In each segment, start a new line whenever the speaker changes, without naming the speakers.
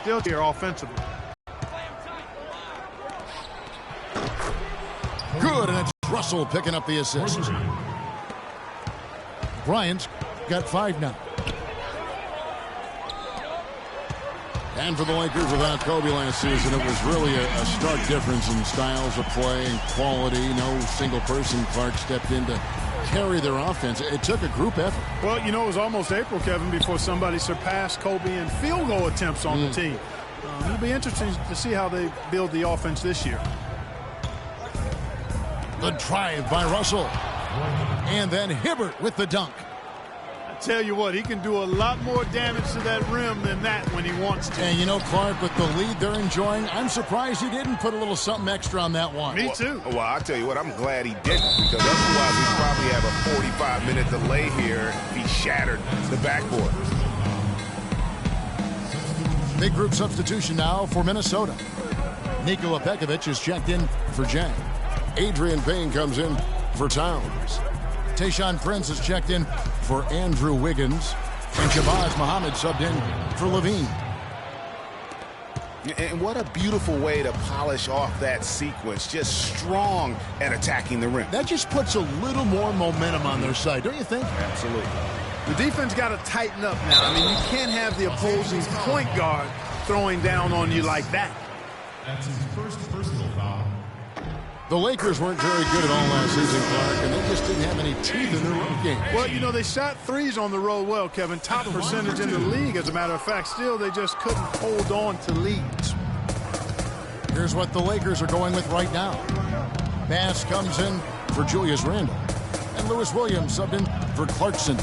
still here offensively.
Good, and it's Russell picking up the assist. Bryant's got 5 now. And for the Lakers, without Kobe last season, it was really a stark difference in styles of play and quality. No single person. Clark stepped in to carry their offense. It took a group effort.
Well, you know, it was almost April, Kevin, before somebody surpassed Kobe in field goal attempts on the team. It'll be interesting to see how they build the offense this year.
The drive by Russell. And then Hibbert with the dunk.
Tell you what, he can do a lot more damage to that rim than that when he wants to.
And you know, Clark, with the lead they're enjoying, I'm surprised he didn't put a little something extra on that one.
Me too.
Well, I'll tell you what, I'm glad he didn't, because otherwise we probably have a 45-minute delay here if he shattered the backboard.
Big group substitution now for Minnesota. Nikola Pekovic is checked in for Jang. Adrian Payne comes in for Towns. Tayshaun Prince is checked in for Andrew Wiggins. And Shabazz Muhammad subbed in for Levine.
And what a beautiful way to polish off that sequence. Just strong at attacking the rim.
That just puts a little more momentum on their side, don't you think?
Absolutely.
The defense got to tighten up now. I mean, you can't have the opposing point guard throwing down on you like that.
That's his first personal foul.
The Lakers weren't very good at all last season, Clark, and they just didn't have any teeth in their run game.
Well, you know, they shot threes on the road well, Kevin. Top percentage in the league, as a matter of fact. Still, they just couldn't hold on to leads.
Here's what the Lakers are going with right now. Bass comes in for Julius Randle. And Lewis Williams subbed in for Clarkson.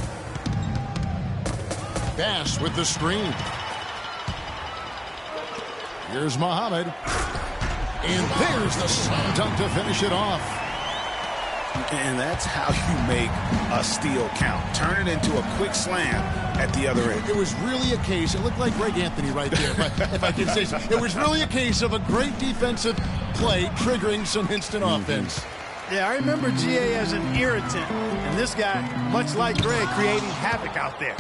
Bass with the screen. Here's Muhammad. And there's the slam dunk to finish it off.
And that's how you make a steal count. Turn it into a quick slam at the other end.
It was really a case, it looked like Greg Anthony right there, if I can say so. It was really a case of a great defensive play triggering some instant offense.
Yeah, I remember GA as an irritant. And this guy, much like Greg, creating havoc out there.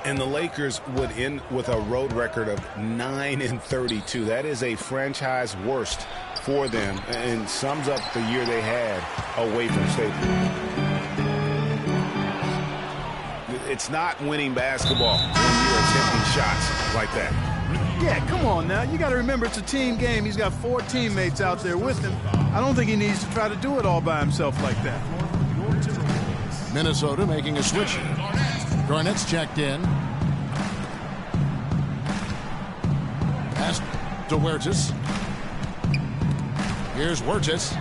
And the Lakers would end with a road record of 9-32. That is a franchise worst for them and sums up the year they had away from Staples. It's not winning basketball when you're attempting shots like that.
Yeah, come on now. You got to remember it's a team game. He's got 4 teammates out there with him. I don't think he needs to try to do it all by himself like that.
Minnesota making a switch. Garnett's checked in. Pass to Huertas. Here's Huertas.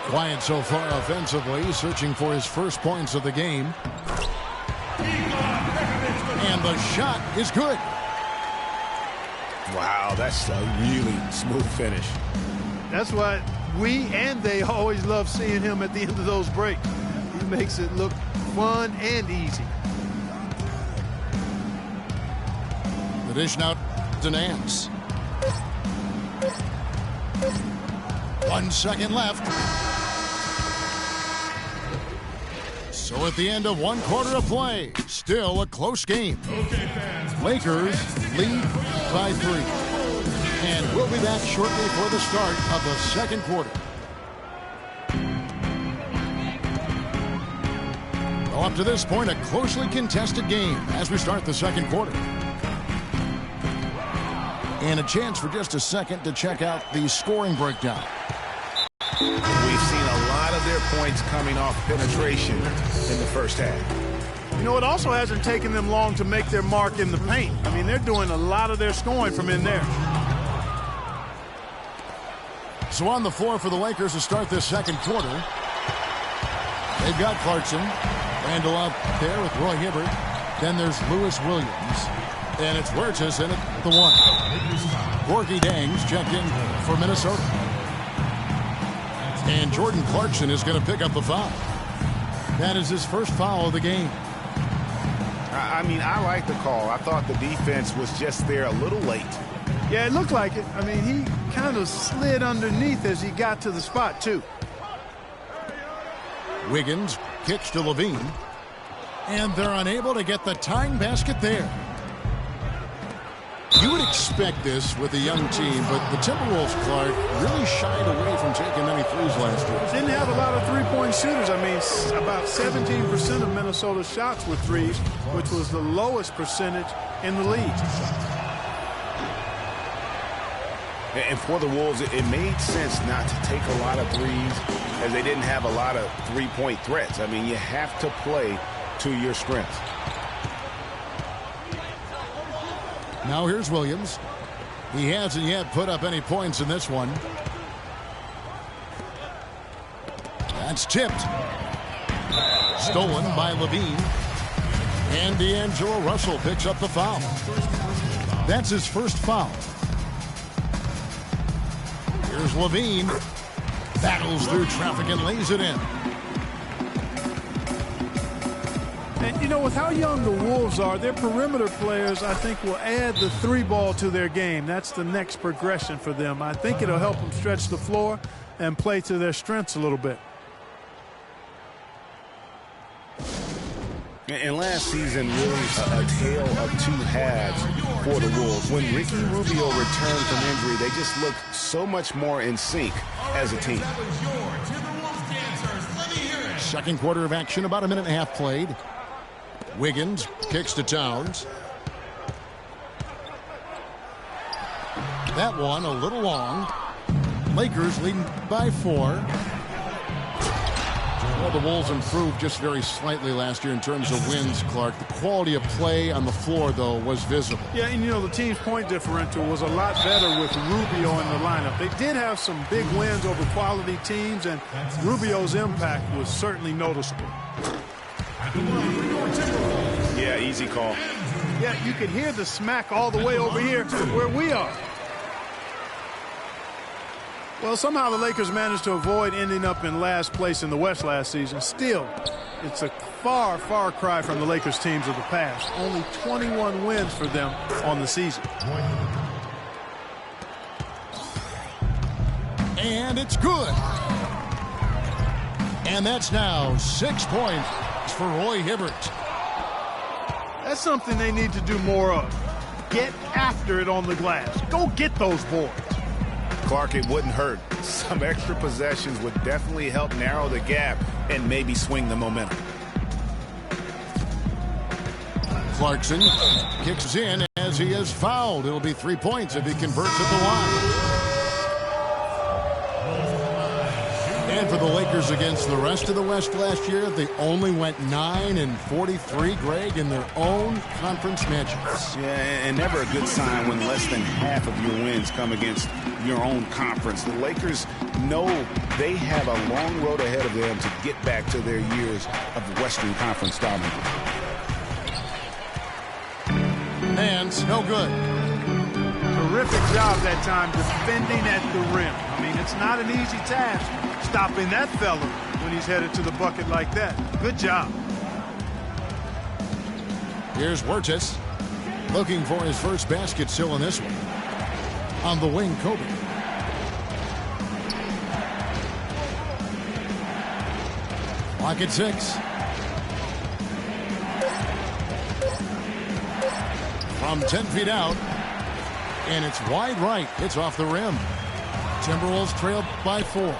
Quiet so far offensively, searching for his first points of the game. And the shot is good.
Wow, that's a really smooth finish.
That's why we and they always love seeing him at the end of those breaks. He makes it look fun and easy.
The dish now to Nance. 1 second left. So at the end of 1 quarter of play, still a close game. Lakers lead by 3. And we'll be back shortly for the start of the second quarter. Well, up to this point, a closely contested game as we start the second quarter. And a chance for just a second to check out the scoring breakdown.
We've seen a lot of their points coming off penetration in the first half.
You know, it also hasn't taken them long to make their mark in the paint. I mean, they're doing a lot of their scoring from in there.
So on the floor for the Lakers to start this second quarter, they've got Clarkson. Randle out there with Roy Hibbert. Then there's Lewis Williams. And it's Huertas in at the 1. Gorgui Dieng's checked in for Minnesota. And Jordan Clarkson is going to pick up the foul. That is his first foul of the game.
I mean, I like the call. I thought the defense was just there a little late.
Yeah, it looked like it. I mean, he kind of slid underneath as he got to the spot, too.
Wiggins kicks to Levine. And they're unable to get the tying basket there. You would expect this with a young team, but the Timberwolves, Clark, really shied away from taking many threes last year.
Didn't have a lot of three-point shooters. I mean, about 17% of Minnesota's shots were threes, which was the lowest percentage in the league.
And for the Wolves, it made sense not to take a lot of threes as they didn't have a lot of three-point threats. I mean, you have to play to your strengths.
Now here's Williams. He hasn't yet put up any points in this one. That's tipped. Stolen by Levine. And D'Angelo Russell picks up the foul. That's his first foul. Here's Levine. Battles through traffic and lays it in.
And, you know, with how young the Wolves are, their perimeter players, I think, will add the three ball to their game. That's the next progression for them. I think it'll help them stretch the floor and play to their strengths a little bit.
And last season, really a tale of two halves for the Wolves. When Ricky Rubio returned from injury, they just looked so much more in sync as a team.
Second quarter of action, about a minute and a half played. Wiggins kicks to Towns. That one a little long. Lakers leading by 4. Well, the Wolves improved just very slightly last year in terms of wins, Clark. The quality of play on the floor, though, was visible.
Yeah, and, you know, the team's point differential was a lot better with Rubio in the lineup. They did have some big wins over quality teams, and Rubio's impact was certainly noticeable.
Yeah, easy call.
Yeah, you could hear the smack all the way over here where we are. Well, somehow the Lakers managed to avoid ending up in last place in the West last season. Still, it's a far, far cry from the Lakers teams of the past. Only 21 wins for them on the season.
And it's good. And that's now 6 points for Roy Hibbert.
That's something they need to do more of. Get after it on the glass. Go get those boards.
Clark, it wouldn't hurt. Some extra possessions would definitely help narrow the gap and maybe swing the momentum.
Clarkson kicks in as he is fouled. It'll be 3 points if he converts at the line. And for the Lakers against the rest of the West last year, they only went 9-43, Greg, in their own conference matchups.
Yeah, and never a good sign when less than half of your wins come against your own conference. The Lakers know they have a long road ahead of them to get back to their years of Western Conference dominance.
And no good.
Terrific job that time defending at the rim. I mean, it's not an easy task stopping that fella when he's headed to the bucket like that. Good job.
Here's Huertas looking for his first basket still in this one. On the wing, Kobe. Clock at 6. From 10 feet out. And it's wide right. It's off the rim. Timberwolves trailed by 4.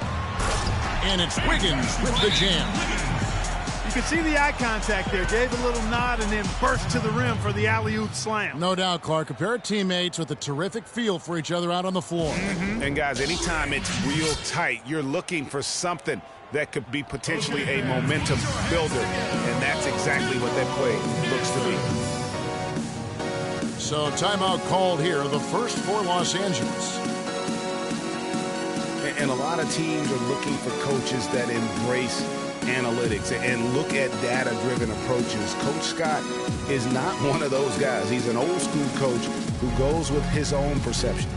And it's Wiggins with the jam.
You can see the eye contact there. Gave a little nod and then burst to the rim for the alley-oop slam.
No doubt, Clark. A pair of teammates with a terrific feel for each other out on the floor.
And, guys, anytime it's real tight, you're looking for something that could be potentially a momentum builder. And that's exactly what that play looks to be.
So timeout called here, the first for Los Angeles.
And a lot of teams are looking for coaches that embrace analytics and look at data-driven approaches. Coach Scott is not one of those guys. He's an old-school coach who goes with his own perception.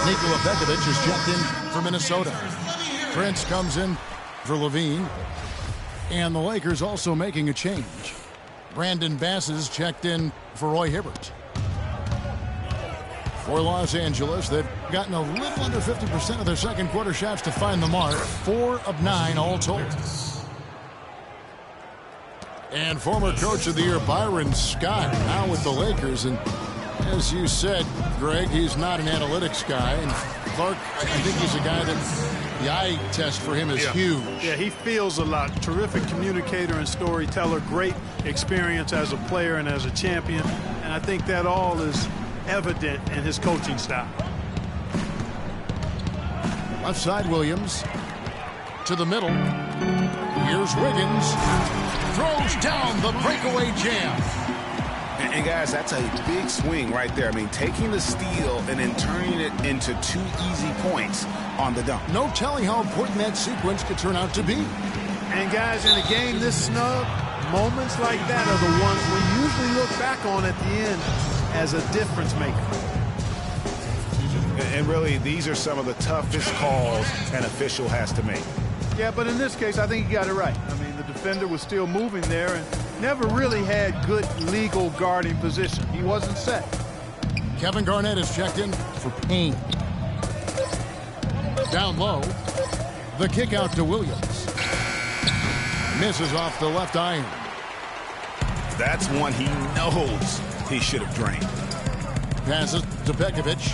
Nikola Pekovic is checked in for Minnesota. Prince comes in for Levine. And the Lakers also making a change. Brandon Bass is checked in for Roy Hibbert. For Los Angeles, they've gotten a little under 50% of their second quarter shots to find the mark. 4 of 9 all told. And former coach of the year, Byron Scott, now with the Lakers. And as you said, Greg, he's not an analytics guy. And Clark, I think he's a guy that the eye test for him is huge.
Yeah, he feels a lot. Terrific communicator and storyteller. Great experience as a player and as a champion. And I think that all is evident in his coaching style.
Left side, Williams. To the middle. Here's Wiggins. Throws down the breakaway jam.
And guys, that's a big swing right there. I mean, taking the steal and then turning it into 2 easy points on the dunk.
No telling how important that sequence could turn out to be.
And guys, in a game this snug, moments like that are the ones we usually look back on at the end as a difference maker.
And really, these are some of the toughest calls an official has to make.
Yeah, but in this case, I think he got it right. I mean, the defender was still moving there and never really had good legal guarding position. He wasn't set.
Kevin Garnett is checked in for Payne. Down low. The kick out to Williams. Misses off the left iron.
That's one he knows he should have drained.
Passes to Pekovic.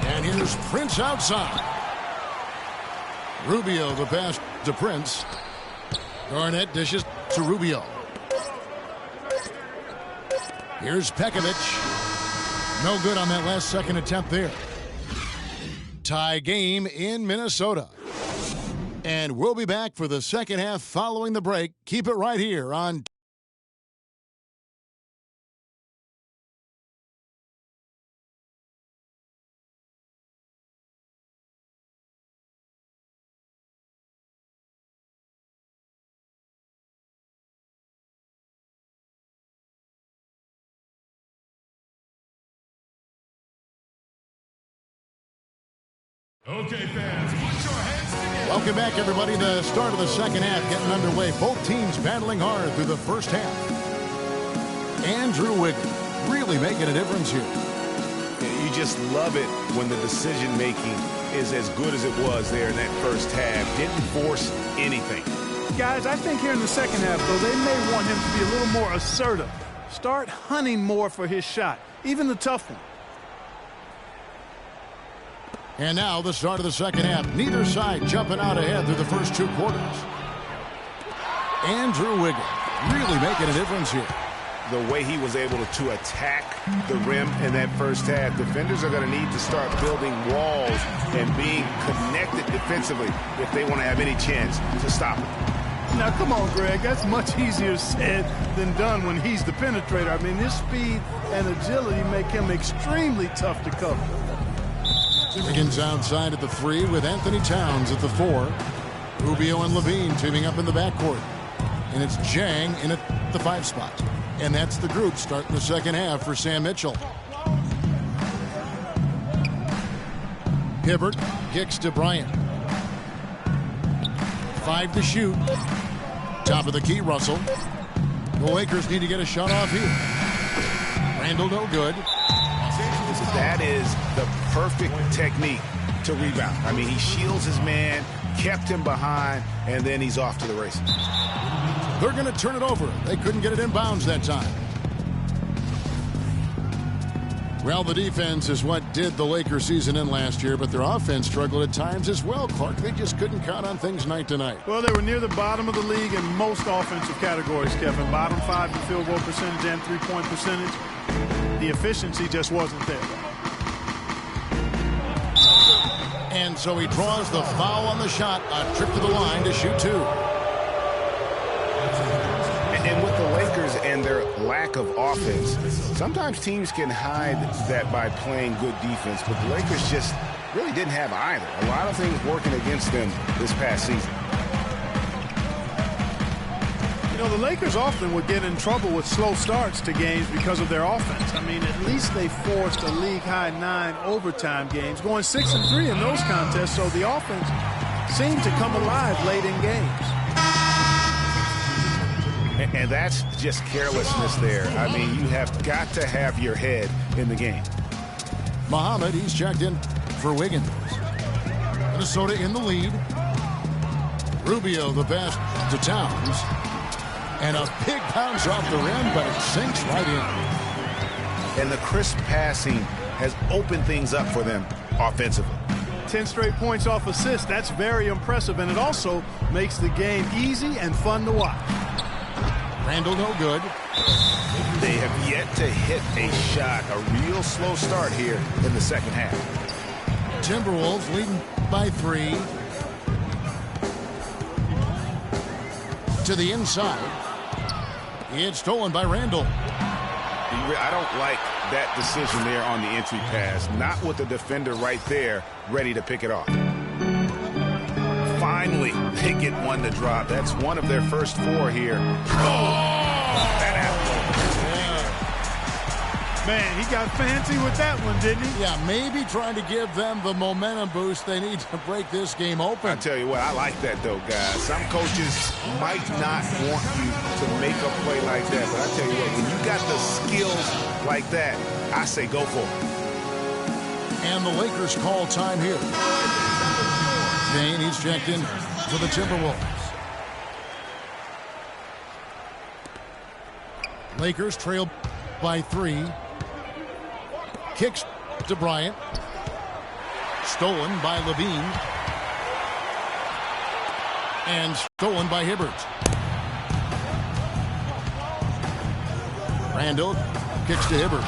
And here's Prince outside. Rubio the pass to Prince. Garnett dishes to Rubio. Here's Pekovic. No good on that last second attempt there. Tie game in Minnesota. And we'll be back for the second half following the break. Keep it right here on
Okay, fans, put your hands together.
Welcome back, everybody. The start of the second half getting underway. Both teams battling hard through the first half. Andrew Wiggins really making a difference here.
You just love it when the decision-making is as good as it was there in that first half. Didn't force anything.
Guys, I think here in the second half, though, they may want him to be a little more assertive. Start hunting more for his shot, even the tough one.
And now the start of the second half. Neither side jumping out ahead through the first 2 quarters. Andrew Wiggins really making a difference here.
The way he was able to attack the rim in that first half, defenders are going to need to start building walls and being connected defensively if they want to have any chance to stop him.
Now, come on, Greg. That's much easier said than done when he's the penetrator. I mean, his speed and agility make him extremely tough to cover.
Wiggins outside at the 3 with Anthony Towns at the 4. Rubio and Levine teaming up in the backcourt. And it's Jang in at the 5 spot. And that's the group starting the second half for Sam Mitchell. Hibbert kicks to Bryant. 5 to shoot. Top of the key, Russell. The Lakers need to get a shot off here. Randall no good.
That is the perfect technique to rebound. I mean, he shields his man, kept him behind, and then he's off to the races.
They're going to turn it over. They couldn't get it in bounds that time. Well, the defense is what did the Lakers season in last year, but their offense struggled at times as well, Clark. They just couldn't count on things night to night.
Well, they were near the bottom of the league in most offensive categories, Kevin. Bottom 5 in field goal percentage and three-point percentage. The efficiency just wasn't there.
And so he draws the foul on the shot, a trip to the line to shoot 2.
And with the Lakers and their lack of offense, sometimes teams can hide that by playing good defense, but the Lakers just really didn't have either. A lot of things working against them this past season.
You know, the Lakers often would get in trouble with slow starts to games because of their offense. I mean, at least they forced a league-high 9 overtime games, going 6-3 in those contests, so the offense seemed to come alive late in games.
And that's just carelessness there. I mean, you have got to have your head in the game.
Muhammad, he's checked in for Wiggins. Minnesota in the lead. Rubio the pass to Towns. And a big bounce off the rim, but it sinks right in.
And the crisp passing has opened things up for them offensively.
10 straight points off assists. That's very impressive, and it also makes the game easy and fun to watch.
Randall no good.
They have yet to hit a shot. A real slow start here in the second half.
Timberwolves leading by 3. To the inside. It's stolen by Randall.
I don't like that decision there on the entry pass. Not with the defender right there ready to pick it off. Finally, they get one to drop. That's one of their first 4 here. Oh! That apple.
Man, he got fancy with that one, didn't he?
Yeah, maybe trying to give them the momentum boost they need to break this game open.
I tell you what, I like that, though, guys. Some coaches might not want you to make a play like that, but I tell you what, when you got the skills like that, I say go for it.
And the Lakers call time here. Kane, he's checked in for the Timberwolves. Lakers trail by 3. Kicks to Bryant. Stolen by Levine. And stolen by Hibbert. Randall kicks to Hibbert.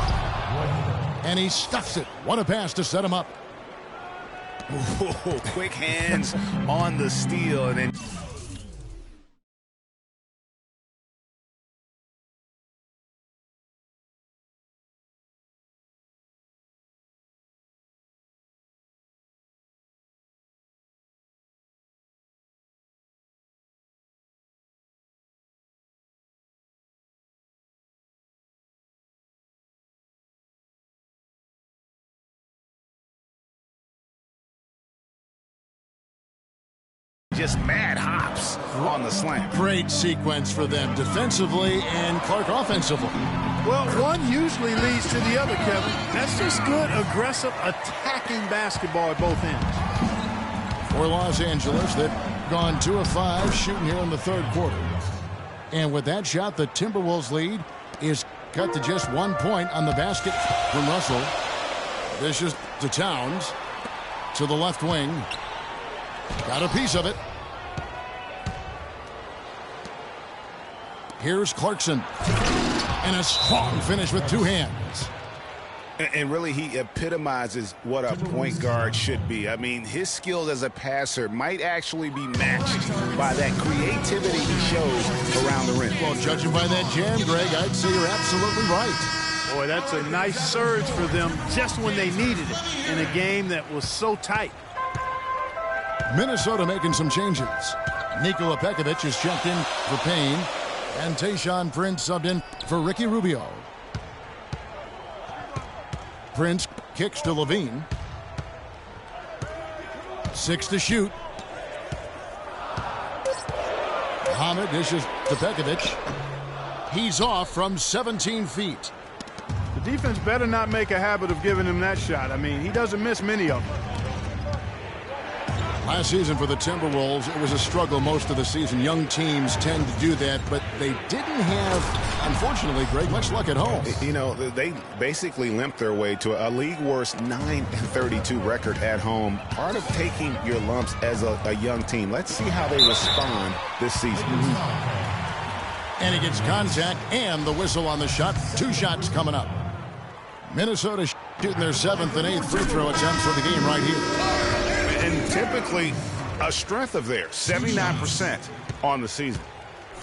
And he stuffs it. What a pass to set him up.
Whoa, quick hands on the steal, and then just mad hops on the slam.
Great sequence for them defensively and Clark offensively.
Well, one usually leads to the other, Kevin. That's just good, aggressive, attacking basketball at both ends.
For Los Angeles, they've gone 2 of 5 shooting here in the third quarter. And with that shot, the Timberwolves lead is cut to just 1 point on the basket from Russell. This is to Towns. To the left wing. Got a piece of it. Here's Clarkson. And a strong finish with 2 hands.
And really, he epitomizes what a point guard should be. I mean, his skills as a passer might actually be matched by that creativity he shows around the rim.
Well, judging by that jam, Greg, I'd say you're absolutely right.
Boy, that's a nice surge for them just when they needed it in a game that was so tight.
Minnesota making some changes. Nikola Pekovic is checked in for Payne. And Tayshaun Prince subbed in for Ricky Rubio. Prince kicks to Levine. 6 to shoot. Muhammad dishes to Pekovic. He's off from 17 feet.
The defense better not make a habit of giving him that shot. I mean, he doesn't miss many of them.
Last season for the Timberwolves, it was a struggle most of the season. Young teams tend to do that, but they didn't have, unfortunately, Greg, much luck at home.
You know, they basically limped their way to a league-worst 9-32 record at home. Part of taking your lumps as a young team. Let's see how they respond this season.
And he gets contact and the whistle on the shot. 2 shots coming up. Minnesota shooting their 7th and 8th free throw attempts for the game right here.
And typically a strength of theirs, 79% on the season.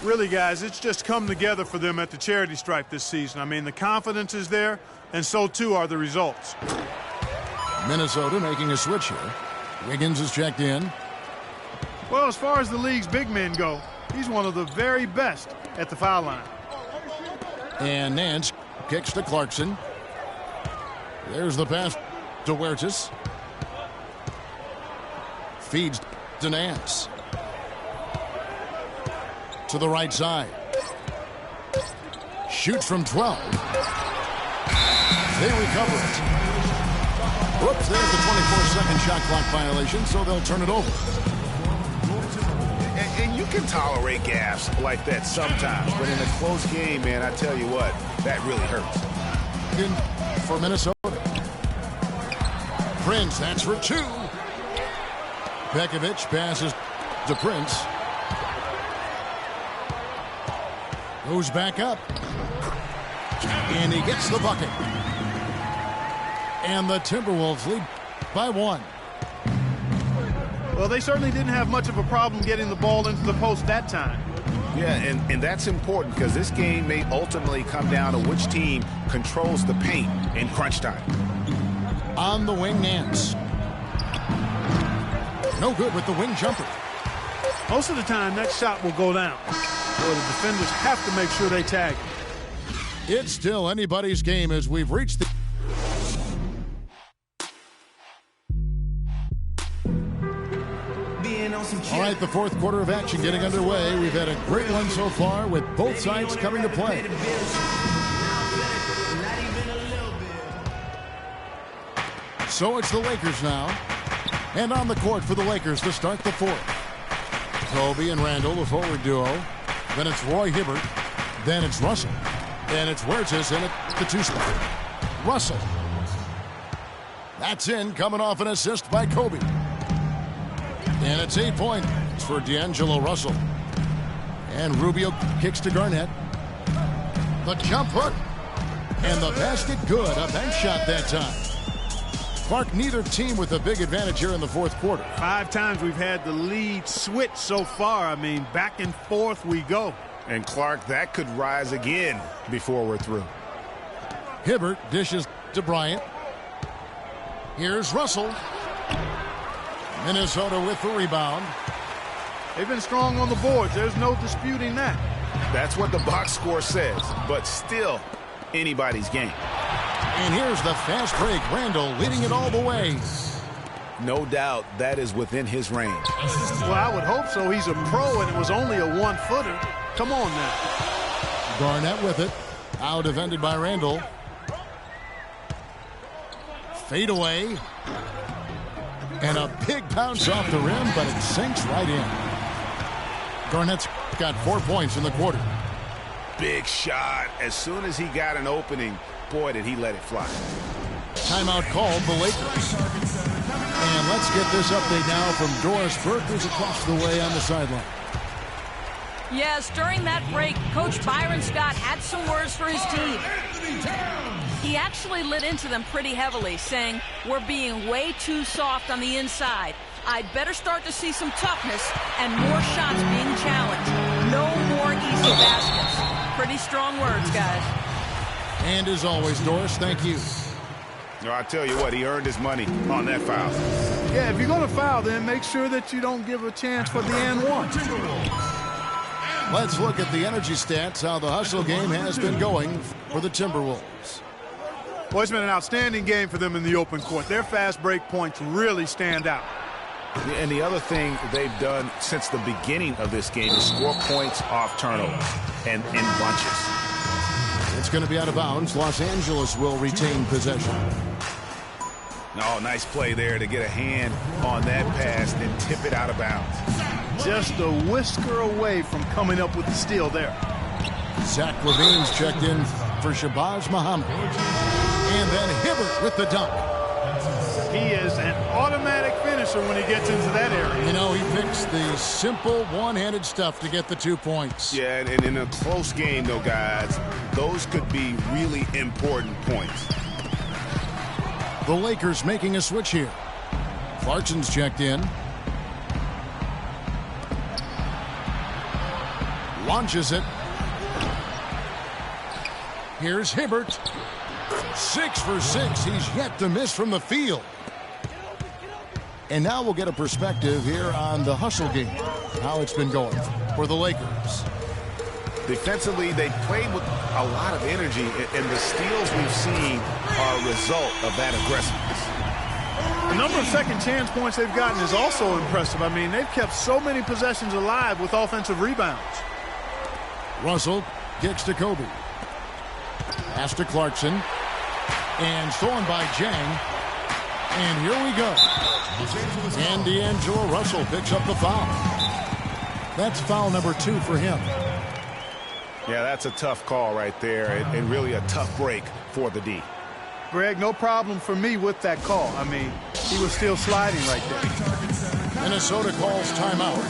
Really, guys, it's just come together for them at the charity stripe this season. I mean, the confidence is there, and so too are the results.
Minnesota making a switch here. Wiggins is checked in.
Well, as far as the league's big men go, he's one of the very best at the foul line.
And Nance kicks to Clarkson. There's the pass to Huertas. Feeds to Nance. To the right side. Shoots from 12. They recover it. Whoops, there's the 24-second shot clock violation, so they'll turn it over.
And you can tolerate gaffes like that sometimes, but in a close game, man, I tell you what, that really hurts.
For Minnesota. Prince, that's for 2. Pekovic passes to Prince. Goes back up. And he gets the bucket. And the Timberwolves lead by 1.
Well, they certainly didn't have much of a problem getting the ball into the post that time.
Yeah, and that's important because this game may ultimately come down to which team controls the paint in crunch time.
On the wing, Nance. No good with the wing jumper.
Most of the time, that shot will go down. So the defenders have to make sure they tag it.
It's still anybody's game as we've reached the... All right, the fourth quarter of action getting underway. We've had a great one so far with both sides coming to play. So it's the Lakers now. And on the court for the Lakers to start the fourth. Kobe and Randall, the forward duo. Then it's Roy Hibbert. Then it's Russell. And it's Wertz in at the 2 spot. Russell. That's in, coming off an assist by Kobe. And it's 8 points for D'Angelo Russell. And Rubio kicks to Garnett. The jump hook. And the basket good. A bank shot that time. Clark, neither team with a big advantage here in the fourth quarter.
5 times we've had the lead switch so far. I mean, back and forth we go.
And Clark, that could rise again before we're through.
Hibbert dishes to Bryant. Here's Russell. Minnesota with the rebound.
They've been strong on the boards. There's no disputing that.
That's what the box score says, but still anybody's game.
And here's the fast break. Randall leading it all the way.
No doubt that is within his range.
Well, I would hope so. He's a pro, and it was only a 1-footer. Come on now.
Garnett with it. Out defended by Randall. Fade away. And a big bounce off the rim, but it sinks right in. Garnett's got 4 points in the quarter.
Big shot. As soon as he got an opening, boy, did he let it fly.
Timeout called the Lakers. And let's get this update now from Doris Burke, who's across the way on the sideline.
Yes, during that break, Coach Byron Scott had some words for his team. He actually lit into them pretty heavily, saying, "We're being way too soft on the inside. I'd better start to see some toughness and more shots being challenged. No more easy baskets." Pretty strong words, guys.
And as always, Doris, thank you.
No, I tell you what, he earned his money on that foul.
Yeah, if you're going to foul, then make sure that you don't give a chance for the and one.
Let's look at the energy stats, how the hustle game has been going for the Timberwolves.
Well, it's been an outstanding game for them in the open court. Their fast break points really stand out.
And the other thing they've done since the beginning of this game is score points off turnovers and in bunches.
It's going to be out of bounds. Los Angeles will retain possession.
Oh, nice play there to get a hand on that pass and tip it out of bounds.
Just a whisker away from coming up with the steal there.
Zach LaVine's checked in for Shabazz Muhammad. And then Hibbert with the dunk.
He is an automatic finisher when he gets into that area.
You know, he picks the simple one-handed stuff to get the 2 points.
Yeah, and in a close game, though, guys, those could be really important points.
The Lakers making a switch here. Clarkson's checked in. Launches it. Here's Hibbert. 6 for 6. He's yet to miss from the field. And now we'll get a perspective here on the hustle game, how it's been going for the Lakers.
Defensively, they played with a lot of energy, and the steals we've seen are a result of that aggressiveness.
The number of second chance points they've gotten is also impressive. I mean, they've kept so many possessions alive with offensive rebounds.
Russell kicks to Kobe. Pass to Clarkson. And stolen by Jang. And here we go. And D'Angelo Russell picks up the foul. That's foul number 2 for him.
Yeah, that's a tough call right there, and really a tough break for the D.
Greg, no problem for me with that call. I mean, he was still sliding right there.
Minnesota calls timeout.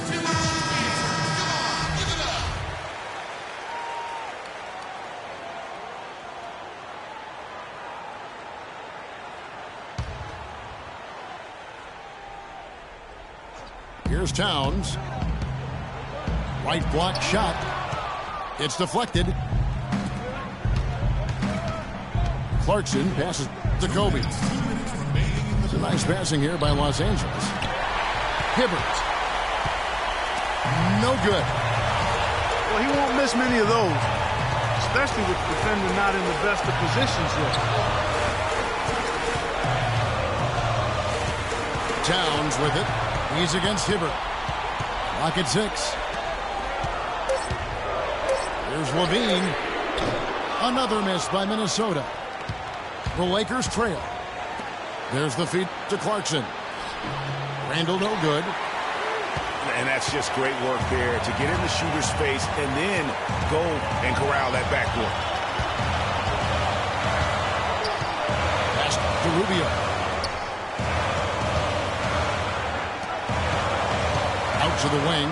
Here's Towns. Right block shot. It's deflected. Clarkson passes to Kobe. It's a nice passing here by Los Angeles. Hibbert. No good.
Well, he won't miss many of those, especially with the defender not in the best of positions yet.
Towns with it. He's against Hibbert. Lock at 6. Here's Levine. Another miss by Minnesota. The Lakers trail. There's the feed to Clarkson. Randall no good.
And that's just great work there to get in the shooter's face and then go and corral that backcourt.
Pass to Rubio. Out to the wing.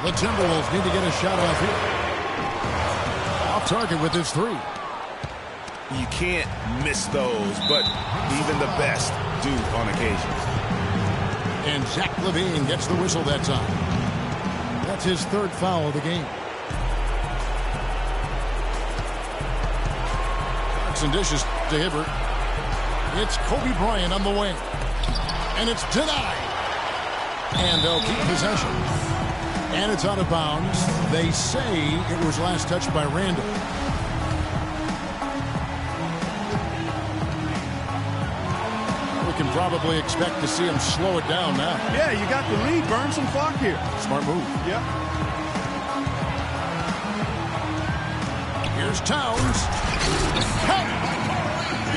The Timberwolves need to get a shot off here. Off target with his 3.
You can't miss those, but even the best do on occasions.
And Zach LaVine gets the whistle that time. That's his 3rd foul of the game. Clarkson dishes to Hibbert. It's Kobe Bryant on the wing. And it's denied. And they'll keep possession. And it's out of bounds. They say it was last touched by Randall. We can probably expect to see him slow it down now.
Yeah, you got the lead. Burn some clock here.
Smart move.
Yep.
Here's Towns.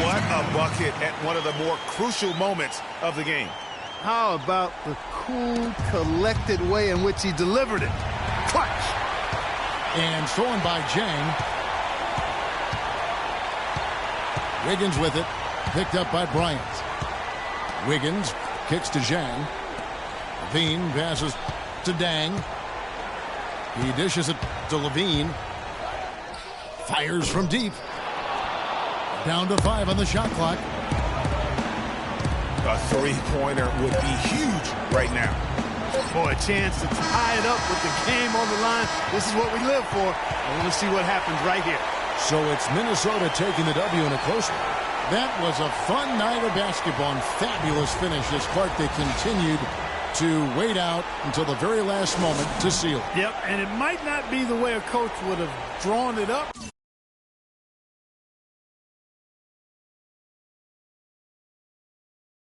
What a bucket at one of the more crucial moments of the game.
How about the cool, collected way in which he delivered it? Clutch!
And stolen by Jang. Wiggins with it. Picked up by Bryant. Wiggins kicks to Zhang. Levine passes to Dang. He dishes it to Levine. Fires from deep. Down to 5 on the shot clock.
A 3-pointer would be huge right now.
Boy, a chance to tie it up with the game on the line. This is what we live for. I want to see what happens right here.
So it's Minnesota taking the W in a close one. That was a fun night of basketball and fabulous finish as Clark, they continued to wait out until the very last moment to seal it.
Yep, and it might not be the way a coach would have drawn it up.